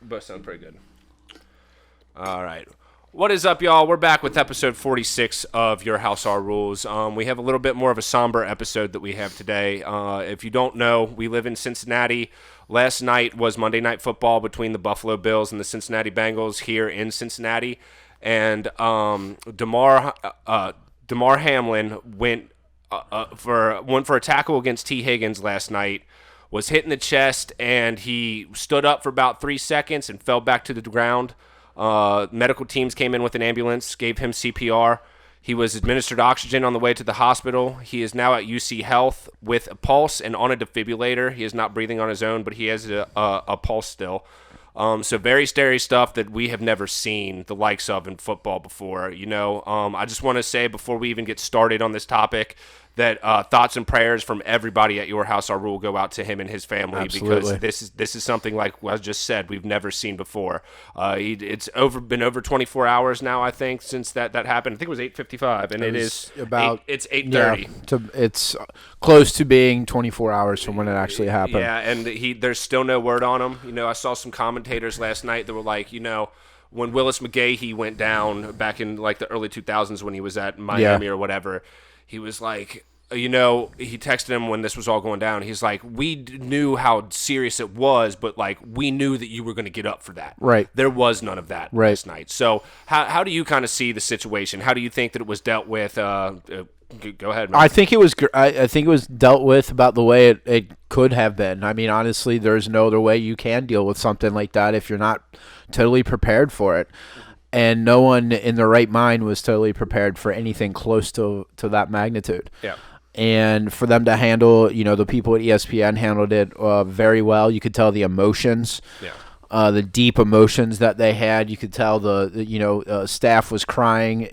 Both sound pretty good. All right. What is up, y'all? We're back with episode 46 of Your House Our Rules. We have a little bit more of a somber episode that we have today. If you don't know, we live in Cincinnati. Last night was Monday Night Football between the Buffalo Bills and the Cincinnati Bengals here in Cincinnati. And Damar Hamlin went for a tackle against Tee Higgins last night, was hit in the chest, and he stood up for about 3 seconds and fell back to the ground. Medical teams came in with an ambulance, gave him CPR. He was administered oxygen on the way to the hospital. He is now at UC Health with a pulse and on a defibrillator. He is not breathing on his own, but he has a pulse still. So very scary stuff that we have never seen the likes of in football before. I just want to say before we even get started on this topic that thoughts and prayers from everybody at Your House Our Rule go out to him and his family. Absolutely. Because this is something, like I just said, we've never seen before. It's been over 24 hours now, I think, since that happened. I think it was 8:55, and it's 8:30. Yeah, it's close to being 24 hours from when it actually happened. Yeah, and there's still no word on him. I saw some commentators last night that were like, when Willis McGahee went down back in like the early 2000s when he was at Miami or whatever, he was like, he texted him when this was all going down. He's like, we knew how serious it was, but like we knew that you were going to get up for that. Right. There was none of that last night. So how do you kind of see the situation? How do you think that it was dealt with? Go ahead, man. I think it was dealt with about the way it could have been. I mean, honestly, there's no other way you can deal with something like that if you're not totally prepared for it. And no one in their right mind was totally prepared for anything close to that magnitude. Yeah. And for them to handle, the people at ESPN handled it very well. You could tell the emotions, the deep emotions that they had. You could tell the staff was crying,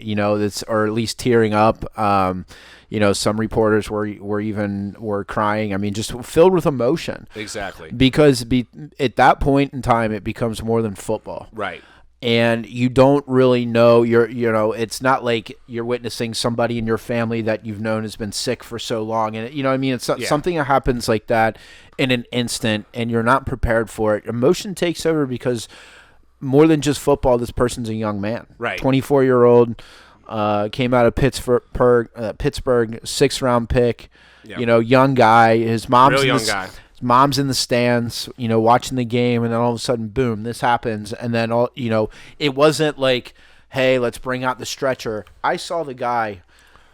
or at least tearing up. Some reporters were crying. I mean, just filled with emotion. Exactly. Because at that point in time, it becomes more than football. Right. And you don't really know, it's not like you're witnessing somebody in your family that you've known has been sick for so long. And, it's something that happens like that in an instant and you're not prepared for it. Emotion takes over because more than just football, this person's a young man. Right. 24-year-old, came out of Pittsburgh, 6th round pick, young guy. His mom's real young guy. Mom's in the stands, watching the game, and then all of a sudden, boom, this happens. And then, it wasn't like, hey, let's bring out the stretcher. I saw the guy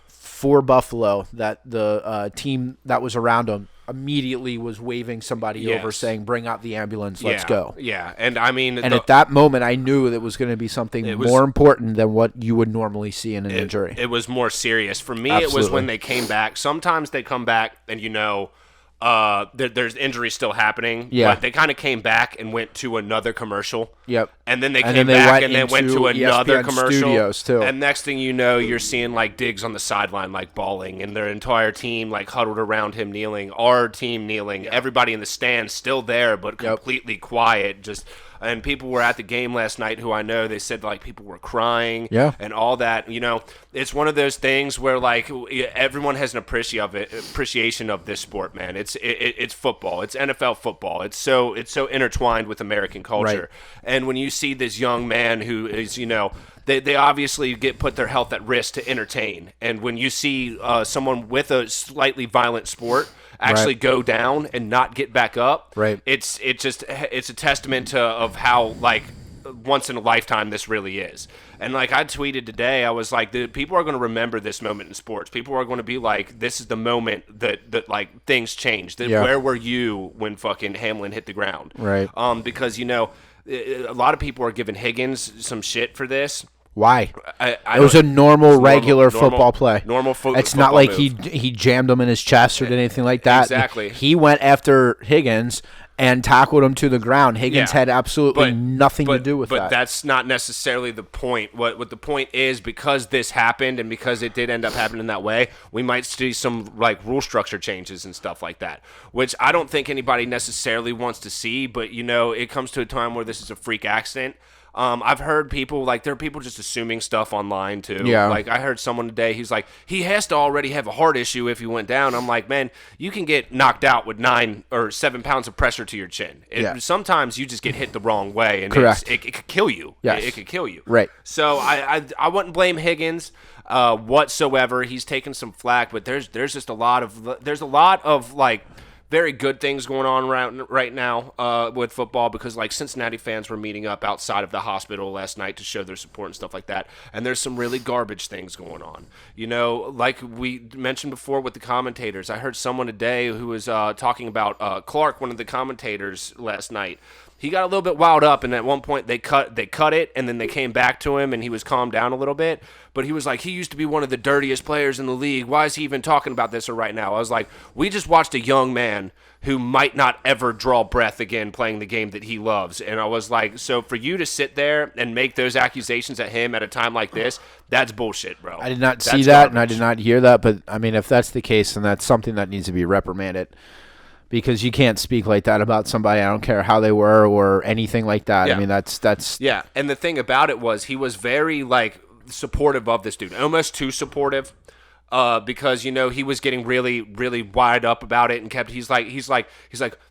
for Buffalo that the team that was around him immediately was waving somebody over saying, bring out the ambulance, let's go. Yeah, and I mean... And at that moment, I knew that it was going to be something more important than what you would normally see in an injury. It was more serious. For me, Absolutely. It was when they came back. Sometimes they come back and there's injuries still happening. Yeah. But they kind of came back and went to another commercial. Yep. And then they came back and then went to another ESPN commercial. Studios too. And next thing you know, you're seeing like Diggs on the sideline like bawling, and their entire team like huddled around him kneeling. Our team kneeling. Yeah. Everybody in the stands still there, but completely quiet. And people were at the game last night who I know, they said like people were crying and all that. It's one of those things where like everyone has an appreciation of this sport, man. It's football. It's NFL football. It's so intertwined with American culture. Right. And when you see this young man who is, they obviously put their health at risk to entertain. And when you see someone with a slightly violent sport actually go down and not get back up, it's a testament of how like once in a lifetime this really is. And like I tweeted today, I was like, people are going to remember this moment in sports. People are going to be like, this is the moment that like things changed. Where were you when fucking Hamlin hit the ground? Right. Because a lot of people are giving Higgins some shit for this. Why? It was a regular football play. It's not like he jammed him in his chest or did anything like that. Exactly. He went after Higgins and tackled him to the ground. Higgins had absolutely nothing to do with that. But that's not necessarily the point. What the point is, because this happened and because it did end up happening that way, we might see some like rule structure changes and stuff like that, which I don't think anybody necessarily wants to see. But it comes to a time where this is a freak accident. I've heard people, like, there are people just assuming stuff online, too. Yeah. Like, I heard someone today, he's like, he has to already have a heart issue if he went down. I'm like, man, you can get knocked out with 9 or 7 pounds of pressure to your chin. Sometimes you just get hit the wrong way, and it could kill you. Yes. It could kill you. Right. So I wouldn't blame Higgins whatsoever. He's taken some flack, but there's just a lot of like very good things going on right now with football, because like Cincinnati fans were meeting up outside of the hospital last night to show their support and stuff like that. And there's some really garbage things going on. You know, like we mentioned before with the commentators. I heard someone today who was talking about Clark, one of the commentators last night. He got a little bit wound up, and at one point they cut it, and then they came back to him, and he was calmed down a little bit. But he was like, he used to be one of the dirtiest players in the league. Why is he even talking about this right now? I was like, we just watched a young man who might not ever draw breath again playing the game that he loves. And I was like, so for you to sit there and make those accusations at him at a time like this, that's bullshit, bro. I did not see that, and I did not hear that. But, I mean, if that's the case, then that's something that needs to be reprimanded. Because you can't speak like that about somebody. I don't care how they were or anything like that. Yeah. I mean, that's yeah. And the thing about it was he was very like supportive of this dude, almost too supportive, because you know he was getting really, really wired up about it, and he's like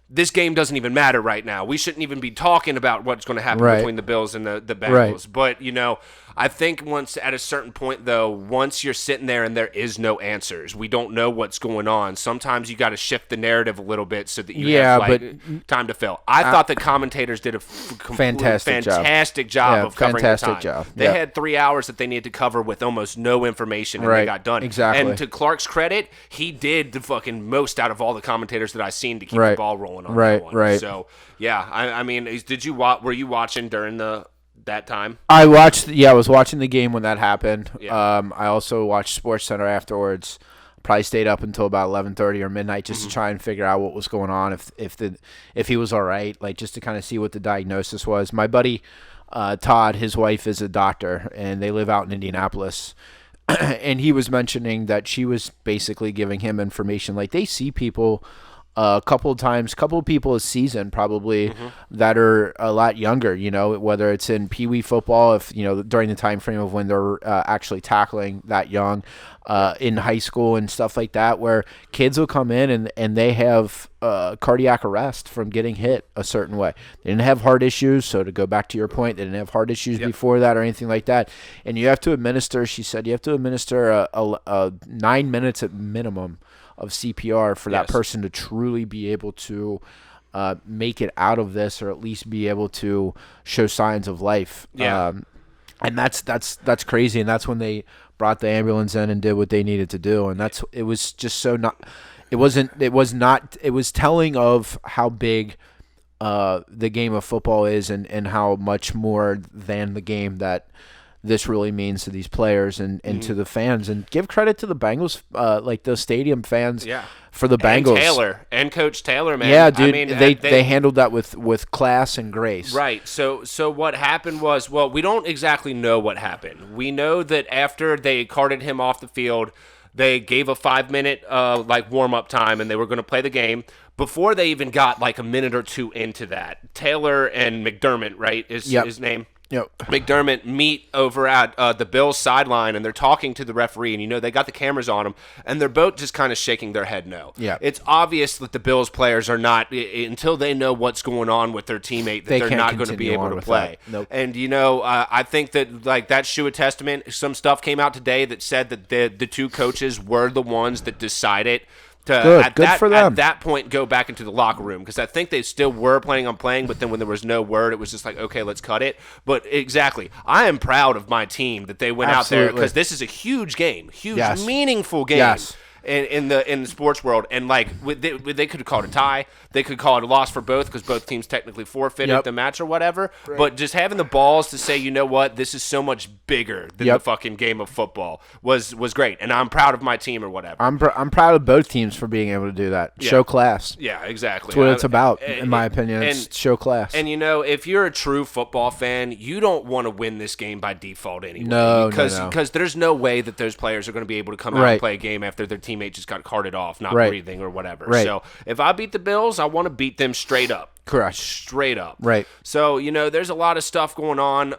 this game doesn't even matter right now. We shouldn't even be talking about what's going to happen between the Bills and the Bengals. Right. But you know, I think once at a certain point, though, once you're sitting there and there is no answers, we don't know what's going on. Sometimes you got to shift the narrative a little bit so that you have like time to fill. I thought the commentators did a fantastic job of covering the time. They had 3 hours that they needed to cover with almost no information, and they got done. Exactly. And to Clark's credit, he did the fucking most out of all the commentators that I've seen to keep the ball rolling on that one. Right. So yeah, I mean, were you watching during that time? I was watching the game when that happened. Yeah. I also watched Sports Center afterwards. Probably stayed up until about 11:30 or midnight just to try and figure out what was going on, if he was all right, like just to kind of see what the diagnosis was. My buddy Todd, his wife is a doctor, and they live out in Indianapolis. And he was mentioning that she was basically giving him information. Like, they see people a couple of people a season probably that are a lot younger, you know, whether it's in Pee Wee football, if, you know, during the time frame of when they're actually tackling that young, in high school and stuff like that, where kids will come in and they have cardiac arrest from getting hit a certain way. They didn't have heart issues, so to go back to your point, they didn't have heart issues before that or anything like that. And you have to administer, she said, a 9 minutes at minimum of CPR for that person to truly be able to make it out of this, or at least be able to show signs of life. And that's crazy. And that's when they brought the ambulance in and did what they needed to do. And it was just so not. It was telling of how big the game of football is, and how much more than the game that this really means to these players and to the fans. And give credit to the Bengals, like the stadium fans, for the Bengals. And Coach Taylor, man. Yeah, dude, I mean, they handled that with class and grace. Right. So what happened was, well, we don't exactly know what happened. We know that after they carted him off the field, they gave a 5-minute like warm-up time, and they were going to play the game. Before they even got like a minute or two into that, Taylor and McDermott, right, is his name? Yep. McDermott meet over at the Bills sideline, and they're talking to the referee, and you know they got the cameras on them, and they're both just kind of shaking their head no. Yeah. It's obvious that the Bills players are not, until they know what's going on with their teammate, that they're not going to be able to play. Nope. And you know, I think that like that shoe a testament. Some stuff came out today that said that the two coaches were the ones that decided to good for them. At that point, go back into the locker room, because I think they still were planning on playing, but then when there was no word, it was just like, okay, let's cut it. But exactly, I am proud of my team that they went out there, because this is a huge game, meaningful game. In the sports world, and like they could have called a tie, they could call it a loss for both, because both teams technically forfeited the match or whatever. Right. But just having the balls to say, you know what, this is so much bigger than the fucking game of football was great, and I'm proud of my team or whatever. I'm proud of both teams for being able to do that. Show class. Yeah, exactly. That's what it's about, in my opinion. It's show class. And you know, if you're a true football fan, you don't want to win this game by default anyway. No, because there's no way that those players are going to be able to come out and play a game after their teammate just got carted off, not breathing or whatever. Right. So if I beat the Bills, I want to beat them straight up. Correct. Straight up. Right. So, there's a lot of stuff going on.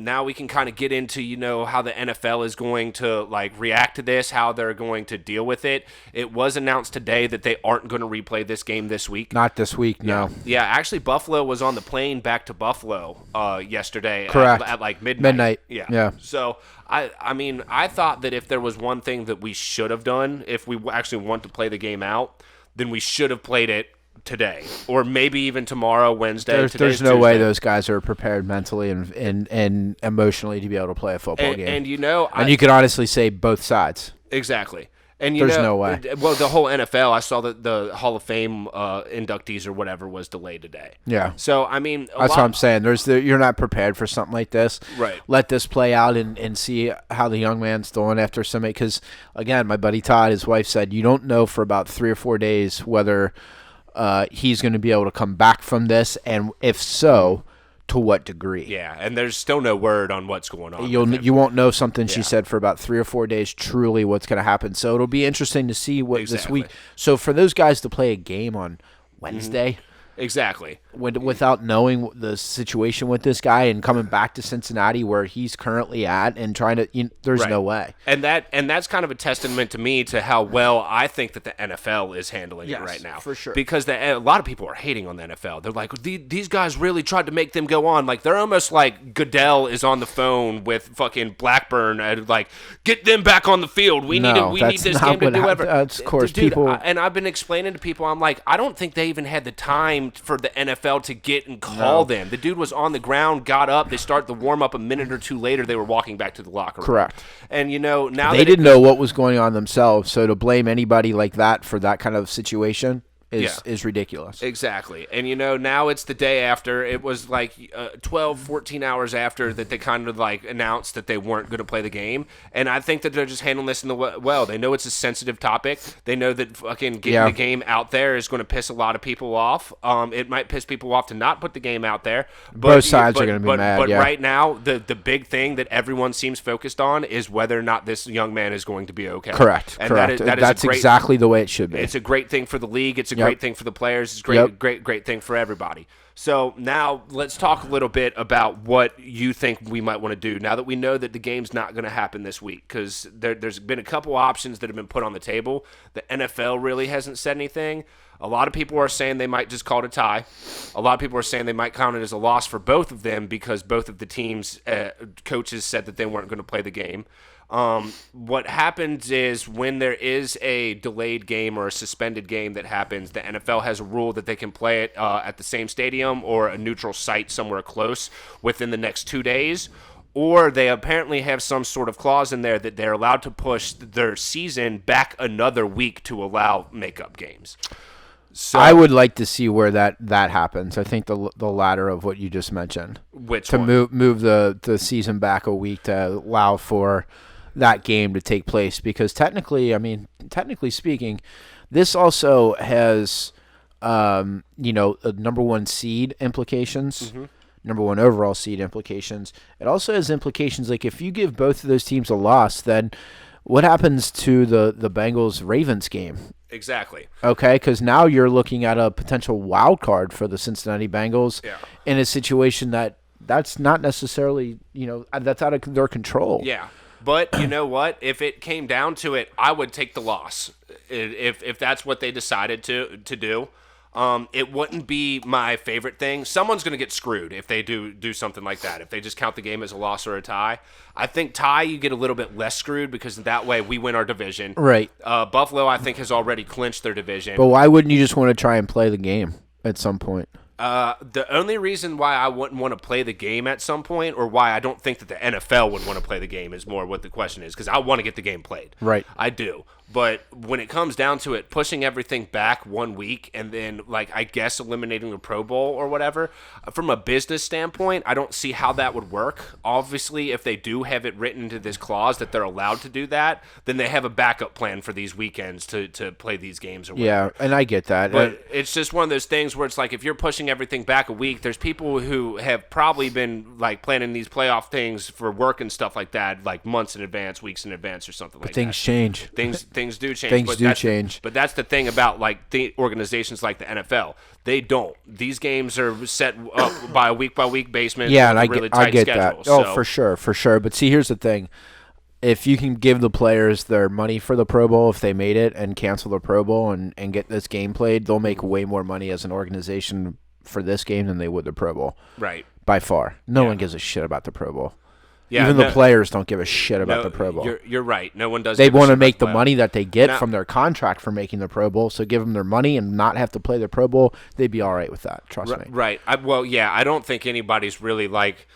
Now we can kind of get into, how the NFL is going to, react to this, how they're going to deal with it. It was announced today that they aren't going to replay this game this week. Not this week, no. Yeah, actually, Buffalo was on the plane back to Buffalo yesterday. Correct. At midnight. Midnight. Yeah. So, I thought that if there was one thing that we should have done, if we actually want to play the game out, then we should have played it today, or maybe even tomorrow, Wednesday. There's no way those guys are prepared mentally and emotionally to be able to play a football game. And you can honestly say both sides. Exactly. And there's no way. Well, the whole NFL, I saw that the Hall of Fame inductees or whatever was delayed today. Yeah. So that's what I'm saying. You're not prepared for something like this. Right. Let this play out and see how the young man's doing after something. Because again, my buddy Todd, his wife said, you don't know for about 3 or 4 days whether he's going to be able to come back from this, and if so, to what degree. Yeah, and there's still no word on what's going on. You won't know something, she said, for about 3 or 4 days truly what's going to happen. So it'll be interesting to see what this week. So for those guys to play a game on Wednesday. Exactly. Without knowing the situation with this guy and coming back to Cincinnati where he's currently at and trying to, there's no way. And that's kind of a testament to me to how well I think that the NFL is handling it right now. For sure. Because a lot of people are hating on the NFL. They're like, these guys really tried to make them go on. Like, they're almost like Goodell is on the phone with fucking Blackburn and like, get them back on the field. We need this game to do whatever. Of course, dude, people. And I've been explaining to people, I'm like, I don't think they even had the time for the NFL to get and call them. The dude was on the ground, got up. They start the warm up a minute or two later. They were walking back to the locker room. Correct. And now they didn't know what was going on themselves. So to blame anybody like that for that kind of situation is ridiculous. Exactly. And, now it's the day after. It was like 12, 14 hours after that they kind of announced that they weren't going to play the game. And I think that they're just handling this in the well. They know it's a sensitive topic. They know that fucking getting the game out there is going to piss a lot of people off. It might piss people off to not put the game out there. Both sides are going to be mad. But right now, the big thing that everyone seems focused on is whether or not this young man is going to be okay. Correct. And Correct. That's exactly the way it should be. It's a great thing for the league. It's a great thing for the players. It's great thing for everybody. So now let's talk a little bit about what you think we might want to do now that we know that the game's not going to happen this week, because there's been a couple options that have been put on the table. The NFL really hasn't said anything. A lot of people are saying they might just call it a tie. A lot of people are saying they might count it as a loss for both of them because both of the teams' coaches said that they weren't going to play the game. What happens is when there is a delayed game or a suspended game that happens, the NFL has a rule that they can play it at the same stadium or a neutral site somewhere close within the next 2 days. Or they apparently have some sort of clause in there that they're allowed to push their season back another week to allow makeup games. So, I would like to see where that happens. I think the latter of what you just mentioned. Which one? Move the season back a week to allow for that game to take place, because technically speaking, this also has number one seed implications, number one overall seed implications. It also has implications like if you give both of those teams a loss, then what happens to the Bengals-Ravens game? Exactly. Okay, because now you're looking at a potential wild card for the Cincinnati Bengals in a situation that's not necessarily, that's out of their control. Yeah. But you know what? If it came down to it, I would take the loss. If that's what they decided to do. It wouldn't be my favorite thing. Someone's going to get screwed if they do something like that. If they just count the game as a loss or a tie. I think tie, you get a little bit less screwed because that way we win our division. Right. Buffalo, I think, has already clinched their division. But why wouldn't you just want to try and play the game at some point? The only reason why I wouldn't want to play the game at some point, or why I don't think that the NFL would want to play the game, is more what the question is, because I want to get the game played. Right. I do. But when it comes down to it, pushing everything back 1 week and then, I guess, eliminating the Pro Bowl or whatever, from a business standpoint, I don't see how that would work. Obviously, if they do have it written into this clause that they're allowed to do that, then they have a backup plan for these weekends to play these games or whatever. Yeah, and I get that. But it's just one of those things where it's like if you're pushing everything back a week, there's people who have probably been, planning these playoff things for work and stuff like that, months in advance, weeks in advance or something like that. Things change. Things things do change. Things do change. But that's the thing about like the organizations like the NFL. They don't. These games are set up by a week-by-week basis. Yeah, and I get schedule, that. Oh, for sure. But see, here's the thing. If you can give the players their money for the Pro Bowl, if they made it, and cancel the Pro Bowl and get this game played, they'll make way more money as an organization for this game than they would the Pro Bowl. Right. By far. No one gives a shit about the Pro Bowl. Yeah, Even the players don't give a shit about the Pro Bowl. You're right. No one does. They want to make the money that they get from their contract for making the Pro Bowl, so give them their money and not have to play the Pro Bowl. They'd be all right with that. Trust me. Right. I don't think anybody's really like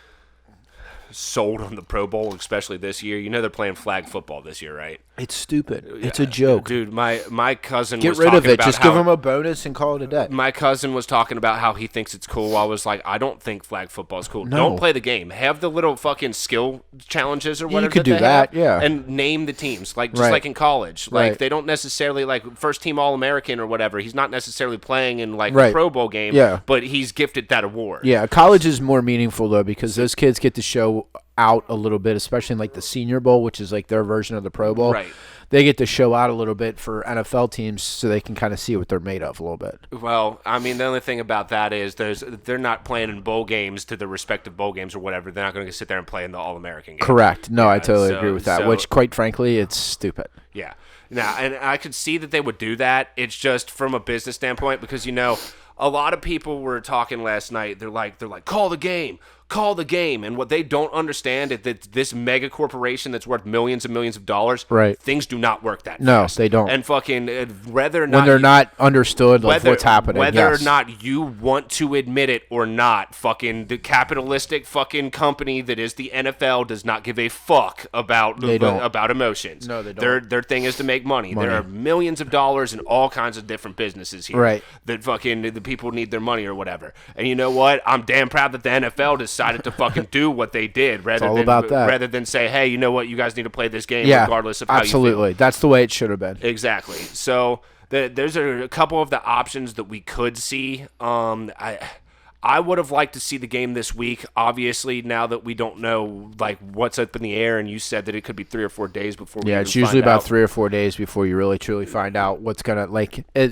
sold on the Pro Bowl, especially this year. You know they're playing flag football this year, right? It's stupid. It's a joke. Dude, my cousin Get was rid talking of it. about Just give them a bonus and call it a day. My cousin was talking about how he thinks it's cool. I was like, I don't think flag football is cool. No. Don't play the game. Have the little fucking skill challenges or whatever. You could do that, yeah. And name the teams, like just like in college. Like they don't necessarily like first team All-American or whatever. He's not necessarily playing in like a Pro Bowl game, but he's gifted that award. Yeah, college is more meaningful though because those kids get to show out a little bit, especially in like the Senior Bowl, which is like their version of the Pro Bowl. Right. They get to show out a little bit for NFL teams so they can kind of see what they're made of a little bit. Well, I mean, the only thing about that is they're not playing in bowl games to the respective bowl games or whatever. They're not going to sit there and play in the All-American game. Correct. No, I totally agree with that, which quite frankly, it's stupid. Yeah. Now, and I could see that they would do that. It's just from a business standpoint because, you know, a lot of people were talking last night. They're like, call the game. Call the game. And what they don't understand is that this mega corporation that's worth millions and millions of dollars, things do not work that fast. No, they don't. And fucking whether or not when they're not understood of what's happening. Whether or not you want to admit it or not, fucking the capitalistic fucking company that is the NFL does not give a fuck about emotions. No, they don't. Their thing is to make money. There are millions of dollars in all kinds of different businesses here. Right. That fucking the people need their money or whatever. And you know what? I'm damn proud that the NFL decided to fucking do what they did rather than say, hey, you know what? You guys need to play this game regardless of how you feel. That's the way it should have been. Exactly. So there's a couple of the options that we could see. I would have liked to see the game this week. Obviously, now that we don't know like what's up in the air, and you said that it could be 3 or 4 days before we it's usually about 3 or 4 days before you really truly find out what's gonna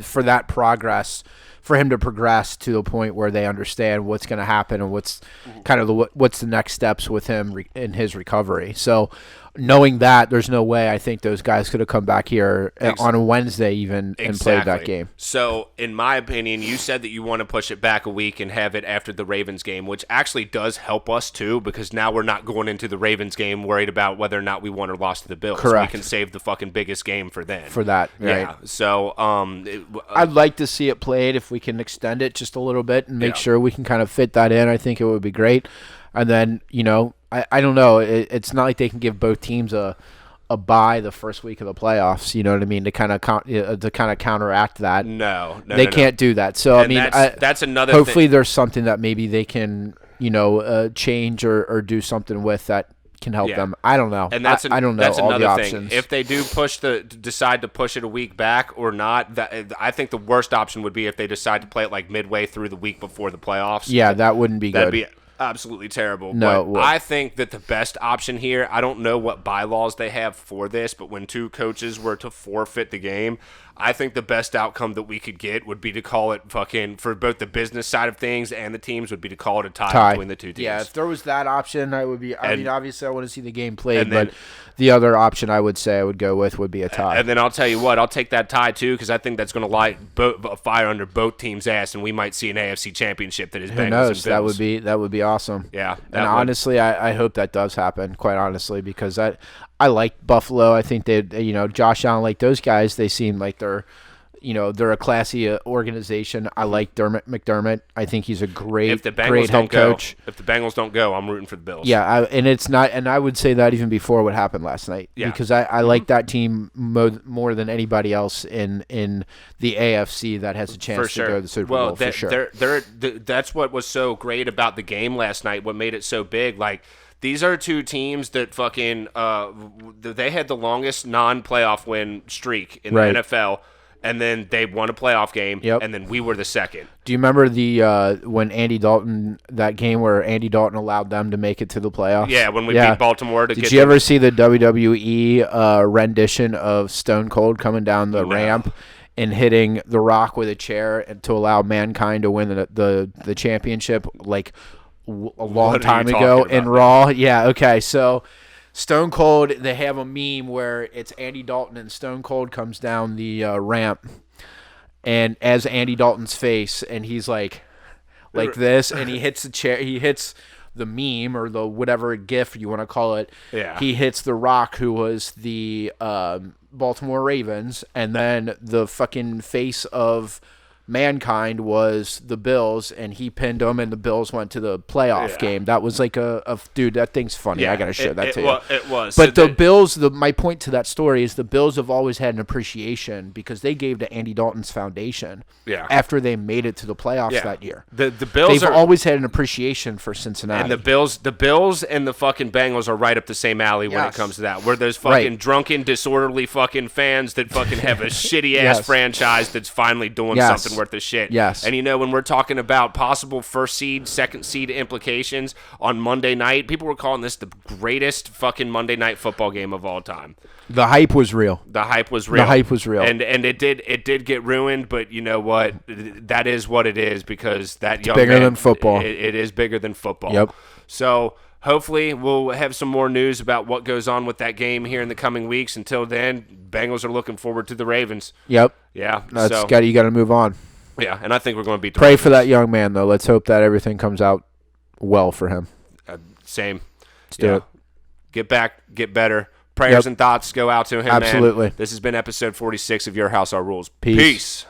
for that progress. For him to progress to the point where they understand what's going to happen and what's kind of what's the next steps with him in his recovery. So knowing that, there's no way I think those guys could have come back here on a Wednesday even and played that game. So in my opinion, you said that you want to push it back a week and have it after the Ravens game, which actually does help us too because now we're not going into the Ravens game worried about whether or not we won or lost to the Bills. Correct. We can save the fucking biggest game for then. For that, right. Yeah. So I'd like to see it played if we can extend it just a little bit and make sure we can kind of fit that in. I think it would be great. And then, you know, I don't know. It's not like they can give both teams a bye the first week of the playoffs. You know what I mean? To kind of counteract that. No, they can't do that. So and I mean, that's another. Hopefully, there's something that maybe they can, you know, change or do something with that can help them. I don't know. And that's I don't know. That's all another the thing. options. If they do decide to push it a week back or not, I think the worst option would be if they decide to play it like midway through the week before the playoffs. Yeah, that wouldn't be good. That'd be absolutely terrible. No, but I think that the best option here, I don't know what bylaws they have for this, but when two coaches were to forfeit the game, I think the best outcome that we could get would be to call it fucking, for both the business side of things and the teams, would be to call it a tie between the two teams. Yeah, if there was that option, I mean, obviously I want to see the game played, but the other option I would say I would go with would be a tie. And then I'll tell you what, I'll take that tie too, because I think that's going to light a fire under both teams' ass, and we might see an AFC championship that is Bengals and Bills. That would be awesome. Yeah. And honestly, I hope that does happen, quite honestly, because I like Buffalo. I think Josh Allen, like those guys, they seem like they're a classy organization. I like McDermott. I think he's a great head coach. If the Bengals don't go, I'm rooting for the Bills. Yeah, and it's not, and I would say that even before what happened last night, because I like that team more than anybody else in the AFC that has a chance to go to the Super Bowl. For sure. That's what was so great about the game last night. What made it so big, like. These are two teams that fucking they had the longest non-playoff win streak in the NFL. and then they won a playoff game, Yep. and then we were the second. Do you remember the when Andy Dalton, that game where Andy Dalton allowed them to make it to the playoffs? Yeah, when we beat Baltimore. Did you ever see the WWE rendition of Stone Cold coming down the ramp and hitting The Rock with a chair to allow Mankind to win the championship like a long time ago in Raw? Yeah, okay, so Stone Cold, they have a meme where it's Andy Dalton and Stone Cold comes down the ramp, and as Andy Dalton's face, and he's like this, and he hits the chair, he hits the meme or the whatever GIF you want to call it. Yeah. He hits The Rock, who was the Baltimore Ravens, and then the fucking face of Mankind was the Bills, and he pinned them, and the Bills went to the playoff game. That was like a dude. That thing's funny. Yeah, I gotta show that to you. Well, it was. But so the Bills. My point to that story is the Bills have always had an appreciation because they gave to Andy Dalton's foundation. Yeah. After they made it to the playoffs that year, the Bills they've always had an appreciation for Cincinnati. And the Bills and the fucking Bengals are right up the same alley when it comes to that. Where there's fucking drunken, disorderly fucking fans that fucking have a shitty ass franchise that's finally doing something worth of shit. Yes. And when we're talking about possible first seed, second seed implications on Monday night, people were calling this the greatest fucking Monday night football game of all time. The hype was real. The hype was real. And it did get ruined, but you know what? That is what it is because that young bigger man, than football. It is bigger than football. Yep. So hopefully we'll have some more news about what goes on with that game here in the coming weeks. Until then, Bengals are looking forward to the Ravens. Yep. Yeah. You got to move on. Yeah, and I think we're going to beat the Pray Ravens. for that young man, though. Let's hope that everything comes out well for him. Same. Let's do it. Get back, get better. Prayers and thoughts go out to him, Absolutely. man. This has been episode 46 of Your House, Our Rules. Peace.